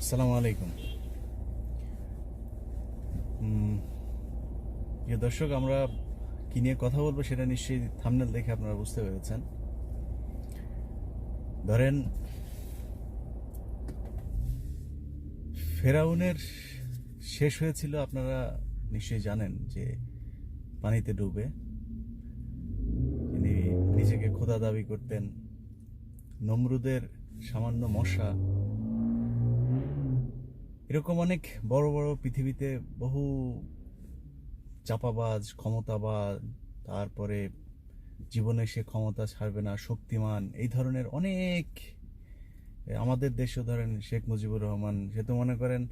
আসসালামু আলাইকুম। প্রিয় দর্শক, আমরা কি নিয়ে কথা বলবো সেটা নিশ্চয়ই থাম্বনেল দেখে আপনারা বুঝতে পেরেছেন। ধরেন, ফেরাউনের শেষ হয়েছিল, আপনারা নিশ্চয়ই জানেন, যে পানিতে ডুবে। তিনি নিজেকে খোদা দাবি করতেন। নমরুদের সামান্য মশা, এরকম অনেক বড় বড় পৃথিবীতে বহু চাপাবাজ, ক্ষমতাবাজ, তারপরে জীবনে সে ক্ষমতা ছাড়বে না, শক্তিমান, এই ধরনের অনেক। আমাদের দেশও ধরেন শেখ মুজিবুর রহমান, সে তো মনে করেন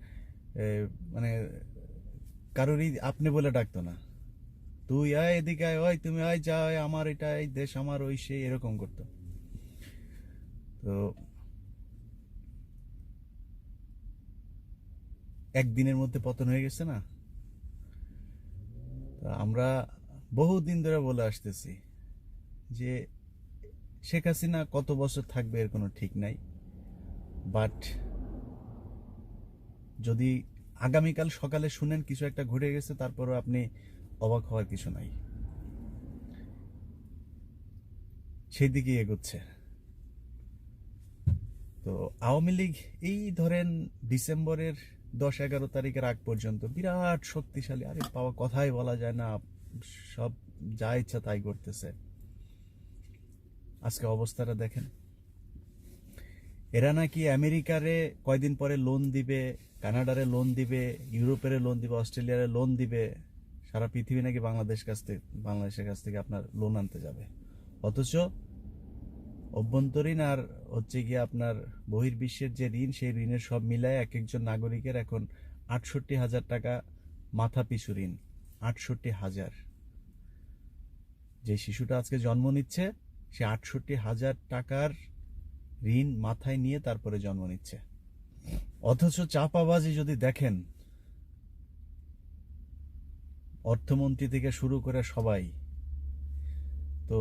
মানে কারোরই আপনি বলে ডাকতো না। তুই আয় এদিকে আয়, ওই তুমি আয়, যা আয়, আমার এটা, এই দেশ আমার, ওই সেই, এরকম করতো। তো একদিনের মধ্যে পতন হয়ে গেছে না। আমরা বহুদিন ধরে বলে আসতেছি যে শেখ হাসিনা কত বছর থাকবে এর কোনো ঠিক নাই। বাট যদি আগামীকাল সকালে শুনেন কিছু একটা ঘটে গেছে, তারপরও আপনি অবাক হওয়ার কিছু নাই। সেই দিকেই এগোচ্ছে। তো আওয়ামী লীগ এই ধরেন ডিসেম্বরের 10-11 তারিখের আগ পর্যন্ত বিরাট শক্তিশালী, আরে পাওয়া কথাই বলা যায় না, সব যা ইচ্ছা তাই করতেছে। আজকে অবস্থাটা দেখেন। এরা নাকি আমেরিকারে কয়দিন পরে লোন দিবে, কানাডারে লোন দিবে, ইউরোপের লোন দিবে, অস্ট্রেলিয়ারে লোন দিবে। সারা পৃথিবী নাকি বাংলাদেশের কাছ থেকে আপনার লোন আনতে যাবে। অথচ অভ্যন্তরীণ আর হচ্ছে গিয়ে আপনার বহির্বিশ্বের যে ঋণ, সেই ঋণের সব মিলায় এক একজন নাগরিকের এখন 68,000 টাকা মাথা পিছু ঋণ। 68,000। যে শিশুটা আজকে জন্ম নিচ্ছে, সে 68,000 টাকার ঋণ মাথায় নিয়ে তারপরে জন্ম নিচ্ছে। অথচ চাপাবাজি যদি দেখেন, অর্থমন্ত্রী থেকে শুরু করে সবাই, তো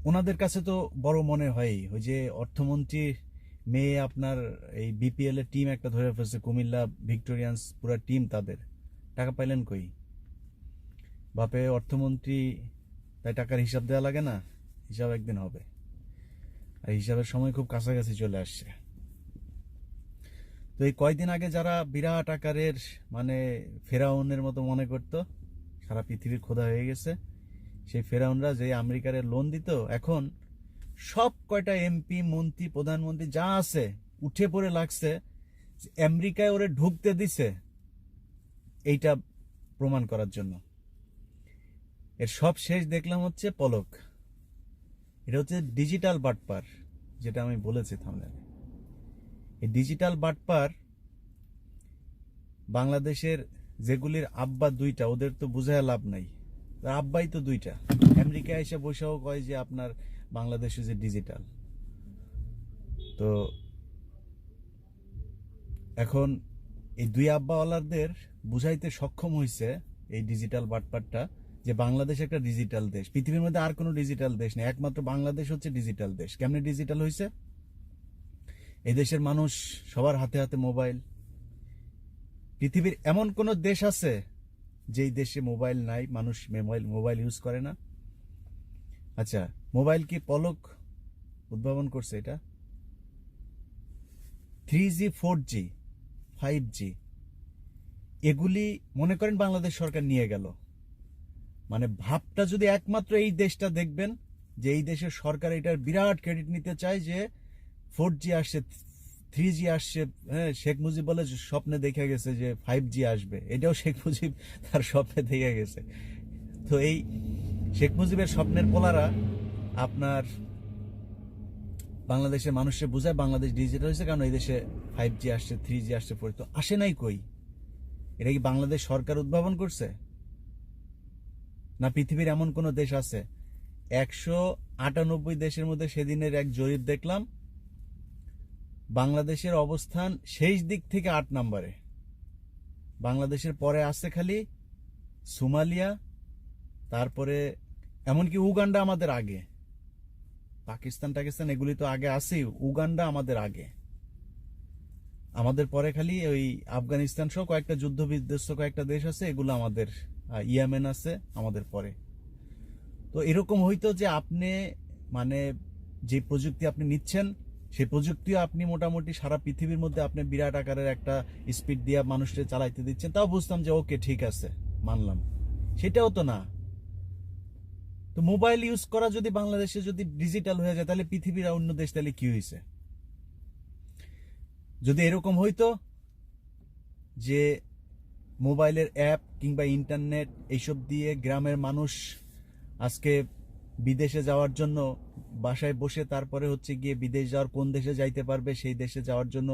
ওনাদের কাছে তো বড় মনে হয়। ওই যে অর্থমন্ত্রী মেয়ে আপনার এই বিপিএল এর টিম একটা ধরে ফেলছে, কুমিল্লা ভিক্টোরিয়ান্স, পুরো টিম, তাদের টাকা পাইলেন কই? বাপে অর্থমন্ত্রী, তাই টাকার হিসাব দেওয়া লাগে না? হিসাব একদিন হবে, আর হিসাবের সময় খুব কাছাকাছি চলে আসছে। তো এই কয়দিন আগে যারা বিরাট আকারের মানে ফেরাউনের মতো মনে করত সারা পৃথিবীর খোদা হয়ে গেছে, সেই ফেরাউনরা যে আমেরিকার লোন দিত, এখন সব কয়টা এমপি, মন্ত্রী, প্রধানমন্ত্রী যা আছে উঠে পড়ে লাগছে আমেরিকায় ওরে ঢুকতে দিছে এইটা প্রমাণ করার জন্য। এর সব শেষ দেখলাম হচ্ছে পলক। এটা হচ্ছে ডিজিটাল বাটপার, যেটা আমি বলেছি থামনেলে। এই ডিজিটাল বাটপার বাংলাদেশের যেগুলির আব্বা দুইটা, ওদের তো বুঝায় লাভ নাই। আব্বাই তো দুইটা। আমেরিকায় এসে বসেও কয় যে আপনার বাংলাদেশে যে ডিজিটাল। তো এখন এই দুই আব্বাওয়ালাদের বুঝাইতে সক্ষম হয়েছে এই ডিজিটাল বাটপারটা, যে বাংলাদেশ একটা ডিজিটাল দেশ। পৃথিবীর মধ্যে আর কোনো ডিজিটাল দেশ নেই, একমাত্র বাংলাদেশ হচ্ছে ডিজিটাল দেশ। কেমনে ডিজিটাল হয়েছে? এই দেশের মানুষ সবার হাতে হাতে মোবাইল। পৃথিবীর এমন কোন দেশ আছে যেই দেশে মোবাইল নাই, মানুষ মোবাইল ইউজ করে না? আচ্ছা, মোবাইল কি পলক উদ্ভাবন করছে? এটা 3G, 4G, 5G এগুলি মনে করেন বাংলাদেশ সরকার নিয়ে গেল। মানে ভাবটা যদি একমাত্র এই দেশটা দেখবেন, যে এই দেশের সরকার এটার বিরাট ক্রেডিট নিতে চায় যে 4G আসছে, 3G আসছে। হ্যাঁ, শেখ মুজিব বলে স্বপ্নে দেখে গেছে যে 5G আসবে, এটাও শেখ মুজিব তার স্বপ্নে দেখে গেছে। তো এই শেখ মুজিবের স্বপ্নের পোলারা আপনার বাংলাদেশের মানুষের বোঝায় বাংলাদেশ ডিজিটাল হয়েছে, কারণ এই দেশে 5G আসছে, 3G আসছে, পরে তো আসে নাই কই? এটা কি বাংলাদেশ সরকার উদ্ভাবন করছে? না পৃথিবীর এমন কোন দেশ আছে? 198 দেশের মধ্যে সেদিনের এক জরিপ দেখলাম, বাংলাদেশের অবস্থান শেষ দিক থেকে 8 নম্বরে। বাংলাদেশের পরে আছে খালি সোমালিয়া, তারপরে এমনকি উগান্ডা আমাদের আগে। পাকিস্তান এগুলি তো আগে আছেই, উগান্ডা আমাদের আগে। আমাদের পরে খালি ওই আফগানিস্তান সহ কয়েকটা যুদ্ধ বিধ্বস্ত কয়েকটা দেশ আছে, এগুলো আমাদের, ইয়েমেন আছে আমাদের পরে। তো এরকম হইতো যে আপনি মানে যে প্রযুক্তি আপনি নিচ্ছেন সেই প্রযুক্তিও আপনি মোটামুটি সারা পৃথিবীর মধ্যে আপনি বিরাট আকারের একটা স্পিড দিয়ে মানুষকে চালাইতে দিচ্ছেন, তাও বুঝতাম যে ওকে ঠিক আছে, মানলাম। সেটাও তো না। তো মোবাইল ইউজ করা যদি বাংলাদেশে যদি ডিজিটাল হয়ে যায়, তাহলে পৃথিবীর অন্য দেশ তাহলে কি হয়েছে? যদি এরকম হইতো যে মোবাইলের অ্যাপ কিংবা ইন্টারনেট এইসব দিয়ে গ্রামের মানুষ আজকে বিদেশে যাওয়ার জন্য বাসায় বসে তারপরে হচ্ছে গিয়ে বিদেশ যাওয়ার কোন দেশে যাইতে পারবে সেই দেশে যাওয়ার জন্য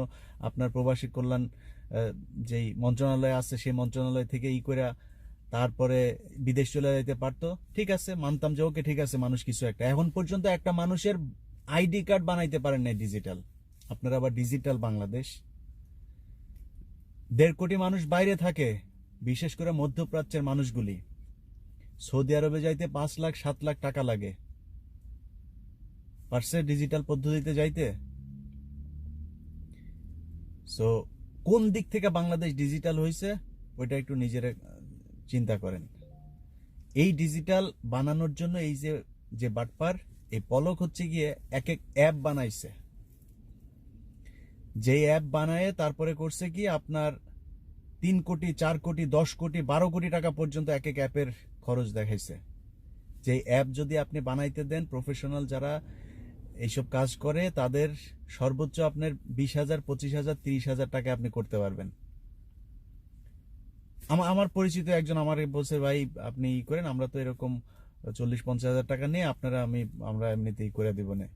আপনার প্রবাসী কল্যাণ যেই মন্ত্রণালয় আছে সেই মন্ত্রণালয় থেকে করে তারপরে বিদেশ চলে যেতে পারতো, ঠিক আছে, মানতাম যে ওকে ঠিক আছে, মানুষ কিছু একটা। এখন পর্যন্ত একটা মানুষের আইডি কার্ড বানাইতে পারেন নাই ডিজিটাল, আপনারা আবার ডিজিটাল বাংলাদেশ। 1.5 কোটি মানুষ বাইরে থাকে, বিশেষ করে মধ্যপ্রাচ্যের মানুষগুলি। সৌদি আরবে যাইতে 5 লাখ 7 লাখ টাকা লাগে, পারছে ডিজিটাল পদ্ধতিতে যাইতে? সো কোন দিক থেকে বাংলাদেশ ডিজিটাল হয়েছে ওইটা একটু নিজেরা চিন্তা করেন। এই ডিজিটাল বানানোর জন্য এই যে যে বাটপার এই পলক হচ্ছে গিয়ে এক এক অ্যাপ বানাইছে, যে অ্যাপ বানায় তারপরে করছে কি আপনার 3 কোটি 4 কোটি 10 কোটি 12 কোটি টাকা পর্যন্ত এক এক অ্যাপের খরচ দেখাইছে। যে অ্যাপ যদি আপনি বানাইতে দেন, প্রফেশনাল যারা এইসব কাজ করে তাদের সর্বোচ্চ আপনার 20,000 25,000 30,000 টাকা আপনি করতে পারবেন। আমার পরিচিত একজন আমার বলছে, ভাই আপনি ই করেন, আমরা তো এরকম 40-50,000 টাকা নিয়ে আমরা এমনিতেই করে দিব না,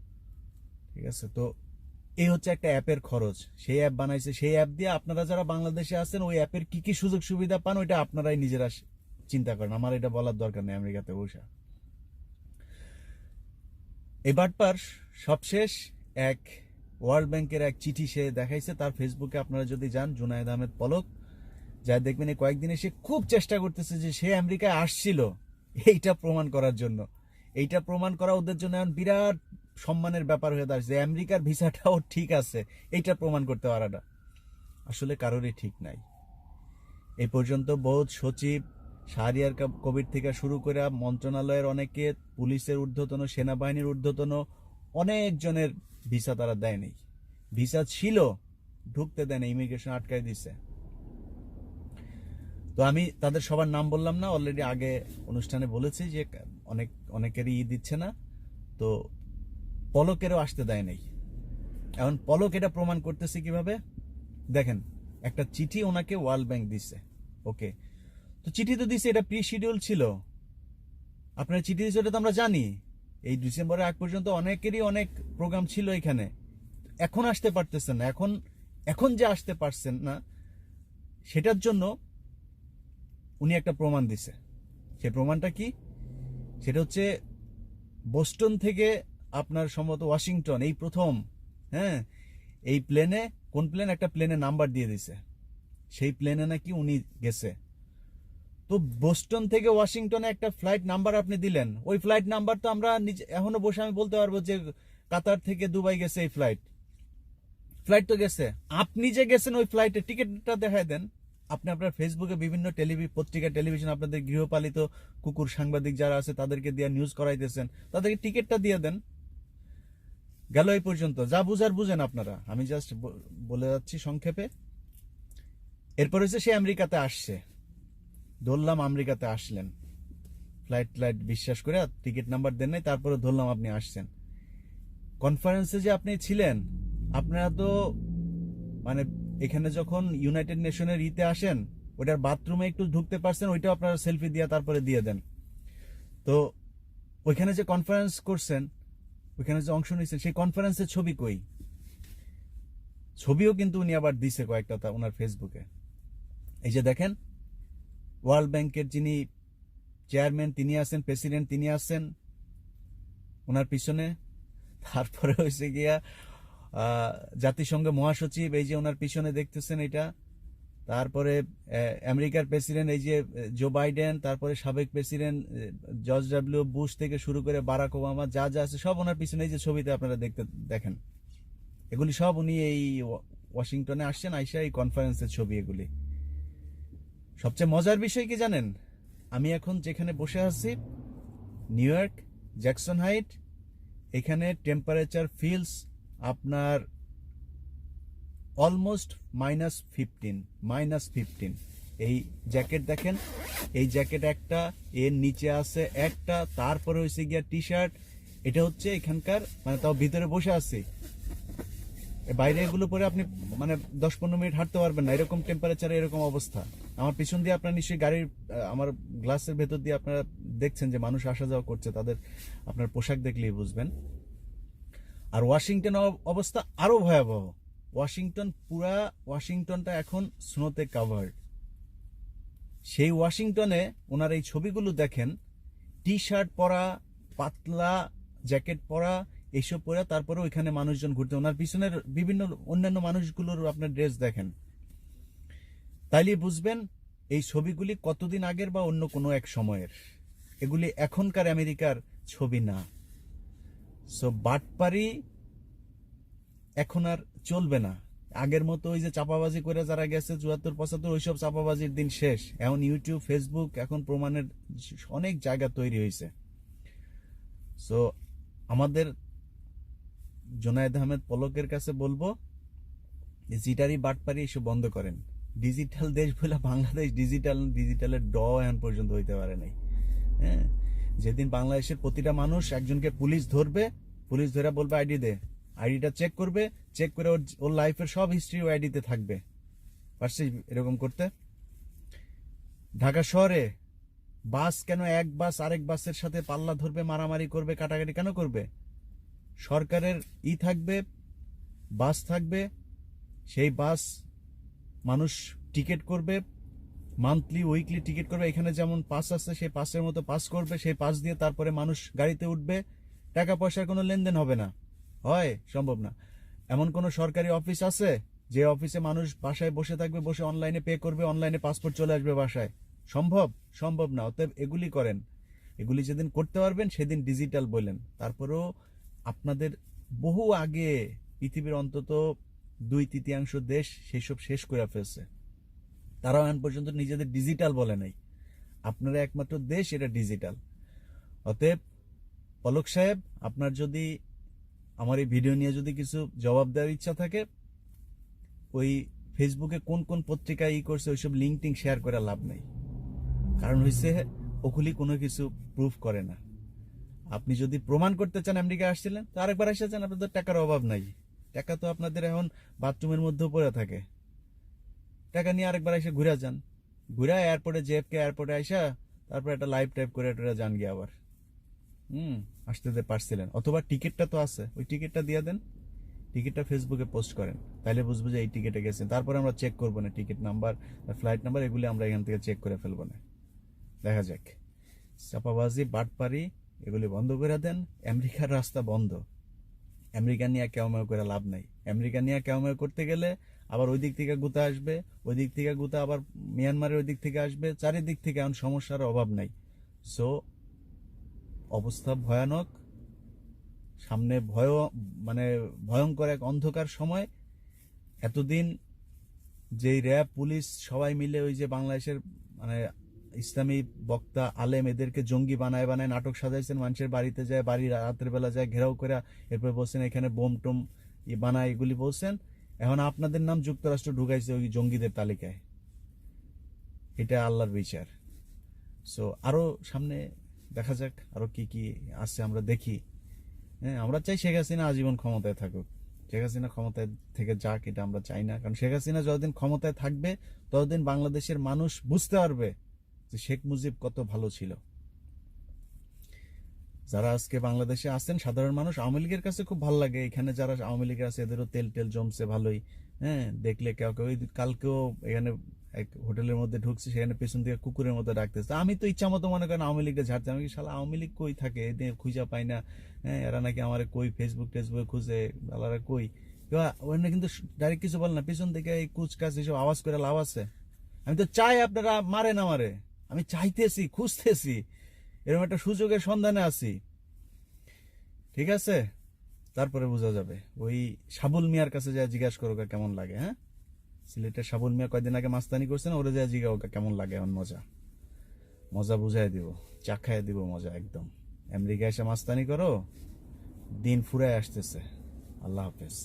ঠিক আছে। তো এই হচ্ছে একটা অ্যাপের খরচ, সেই অ্যাপ বানাইছে, সেই অ্যাপ দিয়ে আপনারা যারা বাংলাদেশে আছেন ওই অ্যাপের কি কি সুযোগ সুবিধা পান ওইটা আপনারাই নিজেরা চিন্তা করেন, আমার এটা বলার দরকার নেই আমেরিকাতে বসে। এবারবার সবশেষ এক ওয়ার্ল্ড ব্যাংকের এক চিঠি সে দেখাইছে তার ফেসবুকে, আপনারা যদি যান জুনায়েদ আহমেদ পলক, যা দেখবেন এই কয়েকদিনে সে খুব চেষ্টা করতেছে যে সে আমেরিকায় আসছিল এইটা প্রমাণ করার জন্য। এইটা প্রমাণ করা ওদের জন্য এখন বিরাট সম্মানের ব্যাপার হয়ে দাঁড়াচ্ছে, আমেরিকার ভিসাটাও ঠিক আছে, এইটা প্রমাণ করতে পারাটা আসলে কারোরই ঠিক নাই। এই পর্যন্ত বহুত সচিব, শাহরিয়ার কবির থেকে শুরু করে মন্ত্রণালয়ের অনেকে, পুলিশের ঊর্ধ্বতন, সেনাবাহিনীর ঊর্ধ্বতন অনেকজনের ভিসা তারা দেয়নি। ভিসা ছিল, ঢুকতে দেয়নি, ইমিগ্রেশন আটকায় দিছে। তো আমি তাদের সবার নাম বললাম না, অলরেডি আগে অনুষ্ঠানে বলেছি যে অনেকেরই দিচ্ছে না, তো পলকেরও আসতে দেয় নাই। এখন পলক এটা প্রমাণ করতেছে কিভাবে দেখেন, একটা চিঠি ওনাকে ওয়ার্ল্ড ব্যাংক দিছে, ওকে, তো চিঠি তো দিছে, এটা প্রি শিডিউল ছিল, আপনার চিঠি দিচ্ছে ওটা তো আমরা জানি। এই ডিসেম্বরের আগ পর্যন্ত অনেকেরই অনেক প্রোগ্রাম ছিল এখানে, এখন আসতে পারতেছেন না। এখন যে আসতে পারছেন না সেটার জন্য উনি একটা প্রমাণ দিছে। সেই প্রমাণটা কি? সেটা হচ্ছে বোস্টন থেকে আপনার সম্ভবত ওয়াশিংটন এই প্রথম, হ্যাঁ, এই প্লেনে, কোন প্লেন, একটা প্লেনে নাম্বার দিয়ে দিছে, সেই প্লেনে নাকি উনি গেছে। তো বোস্টন থেকে ওয়াশিংটনে একটা ফ্লাইট নাম্বার আপনি দিলেন, ওই ফ্লাইট নাম্বার তো আমরা এখনো বসে আমি বলতে পারবো যে কাতার থেকে দুবাই গেছে এই ফ্লাইট তো গেছে। আপনি যে গেছেন ওই ফ্লাইটের টিকিটটা দেখায় দেন। আপনি আপনার ফেসবুকে বিভিন্ন পত্রিকা, টেলিভিশন, আপনাদের গৃহপালিত কুকুর সাংবাদিক যারা আছে তাদেরকে দিয়ে নিউজ করাইতেছেন, তাদেরকে টিকিটটা দিয়ে দেন। গেল এই পর্যন্ত, যা বুঝার বুঝেন আপনারা, আমি জাস্ট বলে যাচ্ছি সংক্ষেপে। এরপর হচ্ছে সে আমেরিকাতে আসছে, ধরলাম আমেরিকাতে আসলেন, ফ্লাইট বিশ্বাস করে টিকিট নাম্বার দেন নাই, তারপরে ধরলাম আপনি আসছেন। কনফারেন্সে যে আপনি ছিলেন, আপনারা তো মানে এখানে যখন ইউনাইটেড নেশনের ইতে আসেন ওটার বাথরুমে একটু ঢুকতে পারছেন, ওইটাও আপনারা সেলফি দিয়ে তারপরে দিয়ে দেন। তো ওইখানে যে কনফারেন্স করছেন, ওইখানে যে অংশ নিয়েছেন, সেই কনফারেন্সের ছবি কই? ছবিও কিন্তু উনি আবার দিছে কয়েকটা ওনার ফেসবুকে। এই যে দেখেন, ওয়ার্ল্ড ব্যাংকের যিনি চেয়ারম্যান তিনি আছেন, প্রেসিডেন্ট তিনি আছেন ওনার পিছনে, তারপরে হয়েছে গিয়া জাতিসংঘ মহাসচিব এই যে ওনার পিছনে দেখতেছেন এটা, তারপরে আমেরিকার প্রেসিডেন্ট এই যে জো বাইডেন, তারপরে সাবেক প্রেসিডেন্ট জর্জ ডাব্লিউ বুশ থেকে শুরু করে বারাক ওবামা, যা যা আছে সব ওনার পিছনে এই যে ছবিতে আপনারা দেখেন, এগুলি সব উনি এই ওয়াশিংটনে আসছেন, আইসা এই কনফারেন্সের ছবি এগুলি। সবচেয়ে মজার বিষয় কি জানেন, আমি এখন যেখানে বসে আছি নিউ ইয়র্ক জ্যাকসন হাইট, এখানে টেম্পারেচার ফিলস আপনার অলমোস্ট -15। এই জ্যাকেট দেখেন, এই জ্যাকেট একটা, এর নিচে আছে একটা, তারপরে হয়েছে গিয়া টি শার্ট। এটা হচ্ছে এখানকার, মানে তাও ভিতরে বসে আছি, বাইরে এগুলো পরে আপনি মানে 10-15 মিনিট হাঁটতে পারবেন না, এরকম টেম্পারেচারে এরকম অবস্থা। আমার পিছন দিয়ে আপনার নিশ্চয়ই গাড়ির আমার গ্লাসের ভেতর দিয়ে আপনারা দেখছেন যে মানুষ আসা যাওয়া করছে, তাদের আপনার পোশাক দেখলেই বুঝবেন। আর ওয়াশিংটন অবস্থা আরো ভয়াবহ। ওয়াশিংটনটা এখন স্নোতে কাভার্ড। সেই ওয়াশিংটনে ওনার এই ছবিগুলো দেখেন, টি শার্ট পরা, পাতলা জ্যাকেট পরা, এইসব পরে তারপরে ওইখানে মানুষজন ঘুরতে, ওনার পিছনের বিভিন্ন অন্যান্য মানুষগুলোর আপনার ড্রেস দেখেন, তাইলে বুঝবেন এই ছবিগুলি কতদিন আগের বা অন্য কোনো এক সময়ের, এগুলি এখনকার আমেরিকার ছবি না। সো বাটপারি এখন আর চলবে না। আগের মতো ওই যে চাপাবাজি করে যারা গেছে 74-75, ওইসব চাপাবাজির দিন শেষ। এখন ইউটিউব ফেসবুক এখন প্রমাণের অনেক জায়গা তৈরি হয়েছে। সো আমাদের জুনায়েদ আহমেদ পলকের কাছে বলবো যে জিটারি বাটপারি এসব বন্ধ করেন। ডিজিটাল দেশ বলে বাংলাদেশ ডিজিটালের এখন পর্যন্ত হইতে পারে নাই। হ্যাঁ, যেদিন বাংলাদেশের প্রতিটা মানুষ একজনকে পুলিশ ধরবে, পুলিশ ধরে বলবে আইডি দে, আইডিটা চেক করবে, চেক করে ওর লাইফের সব হিস্ট্রি ওই আইডিতে থাকবে। পারছি এরকম করতে? ঢাকা শহরে বাস কেন এক বাস আরেক বাসের সাথে পাল্লা ধরবে, মারামারি করবে, কাটাকাটি কেন করবে? সরকারের থাকবে, বাস থাকবে, সেই বাস মানুষ টিকিট করবে, মান্থলি উইকলি টিকিট করবে। এখানে যেমন পাস আছে, সেই পাসের মতো পাস করবে, সেই পাস দিয়ে তারপরে মানুষ গাড়িতে উঠবে, টাকা পয়সার কোনো লেনদেন হবে না। হয়? সম্ভব না। এমন কোন সরকারি অফিস আছে যে অফিসে মানুষ বাসায় বসে থাকবে, বসে অনলাইনে পে করবে, অনলাইনে পাসপোর্ট চলে আসবে বাসায়? সম্ভব না। অতএব এগুলি করেন, এগুলি যেদিন করতে পারবেন সেদিন ডিজিটাল বলেন। তারপরেও আপনাদের বহু আগে পৃথিবীর অন্তত 2/3 দেশ সেসব শেষ করে ফেলছে, তারাও এখন পর্যন্ত নিজেদের ডিজিটাল বলে নাই। আপনারা একমাত্র দেশ এটা ডিজিটাল। অতএব পলক সাহেব, আপনার যদি আমার এই ভিডিও নিয়ে যদি কিছু জবাব দেওয়ার ইচ্ছা থাকে, ওই ফেসবুকে কোন কোন পত্রিকায় করছে ওইসব লিঙ্ক টিঙ্ক শেয়ার করে লাভ নেই। কারণ হয়েছে ওগুলি কোনো কিছু প্রুফ করে না। আপনি যদি প্রমাণ করতে চান আমেরিকা আসছিলেন, তো আরেকবার এসেছেন, আপনাদের টাকার অভাব নাই। টাকা তো আপনাদের এখন বাথরুমের মধ্যেও পড়ে থাকে। টাকা নিয়ে আরেকবার এসে ঘুরে যান, ঘুরে এয়ারপোর্টে জেএফকে এয়ারপোর্টে আইসা তারপর একটা লাইভ টাইপ করে যান গিয়ে আবার আসতে পারছিলেন। অথবা টিকিটটা তো আছে, ওই টিকিটটা দিয়ে দেন, টিকিটটা ফেসবুকে পোস্ট করেন, তাহলে বুঝবো যে এই টিকিটে গেছেন। তারপরে আমরা চেক করবো না টিকিট নাম্বার, ফ্লাইট নাম্বার, এগুলি আমরা এখান থেকে চেক করে ফেলবো না। দেখা যাক। চাপাবাজি বাটপারি এগুলি বন্ধ করে দেন। আমেরিকার রাস্তা বন্ধ। আমেরিকা নিয়ে কেউমেউ করে লাভ নাই। আমেরিকা নিয়ে কেউমেউ করতে গেলে আবার ওই দিক থেকে গুতা আসবে, ওই দিক থেকে গুতা আবার মিয়ানমারের ওই দিক থেকে আসবে, চারিদিক থেকে এখন সমস্যার অভাব নাই। সো অবস্থা ভয়ানক, সামনে মানে ভয়ঙ্কর এক অন্ধকার সময়। এতদিন যেই র্যাব পুলিশ সবাই মিলে ওই যে বাংলাদেশের মানে ইসলামী বক্তা আলেম এদেরকে জঙ্গি বানায় নাটক সাজাইছেন, মানুষের বাড়িতে যায়, বাড়ি রাতের বেলা যায় ঘেরাও করে, এরপর বলছেন এখানে বোম টোম বানায়, এগুলি বলছেন। এখন আপনাদের নাম যুক্তরাষ্ট্র ঢুকাইছে ওই জঙ্গিদের তালিকায়। এটা আল্লাহর বিচার। সো আরো সামনে দেখা যাক আরো কি কি আছে, আমরা দেখি। হ্যাঁ, আমরা চাই শেখ হাসিনা আজীবন ক্ষমতায় থাকুক। শেখ হাসিনা ক্ষমতায় থেকে যাক, এটা আমরা চাই না। কারণ শেখ হাসিনা যতদিন ক্ষমতায় থাকবে ততদিন বাংলাদেশের মানুষ বুঝতে পারবে যে শেখ মুজিব কত ভালো ছিল। যারা আজকে বাংলাদেশে আছেন সাধারণ মানুষ, আওয়ামী লীগের কাছে খুব ভালো লাগে। এখানে যারা আওয়ামী লীগের আছে এদেরও তেল জমছে ভালোই। হ্যাঁ, দেখলে কেউ কালকেও এখানে এক হোটেলের মধ্যে ঢুকছে, সেখানে পেছন থেকে কুকুরের মতো ডাকতেছে। আমি তো ইচ্ছা মতো মনে করেন আওয়ামী লীগকে ঝাড়তে, আমি শালা আওয়ামী লীগ কই থাকে, এদের খুঁজা পাই না। হ্যাঁ, এরা নাকি আমার কই ফেসবুক টেসবুকে খুঁজে, আলারা কই। ওখানে কিন্তু ডাইরেক্ট কিছু বল না, পেছন থেকে এই কুচকাচ এসব আওয়াজ করে লাভ আছে? আমি তো চাই আপনারা মারে না মারে, আমি চাইতেছি, খুঁজতেছি, এরকম একটা সুযোগের সন্ধানে আছি। ঠিক আছে, তো তারপরে বোঝা যাবে। ওই সাবুল মিয়ার কাছে যা জিজ্ঞাসা করো কেমন লাগে। হ্যাঁ, সিলেটের সাবুল মিয়া কয়দিন আগে মাস্তানি করছেন, ওরে যা জিজ্ঞাসা ওকে কেমন লাগে এখন। মজা মজা বুঝাই দিব, চাখায় দিব মজা একদম। আমেরিকা এসে মাস্তানি করো, দিন ফুরায় আসতেছে। আল্লাহ হাফেজ।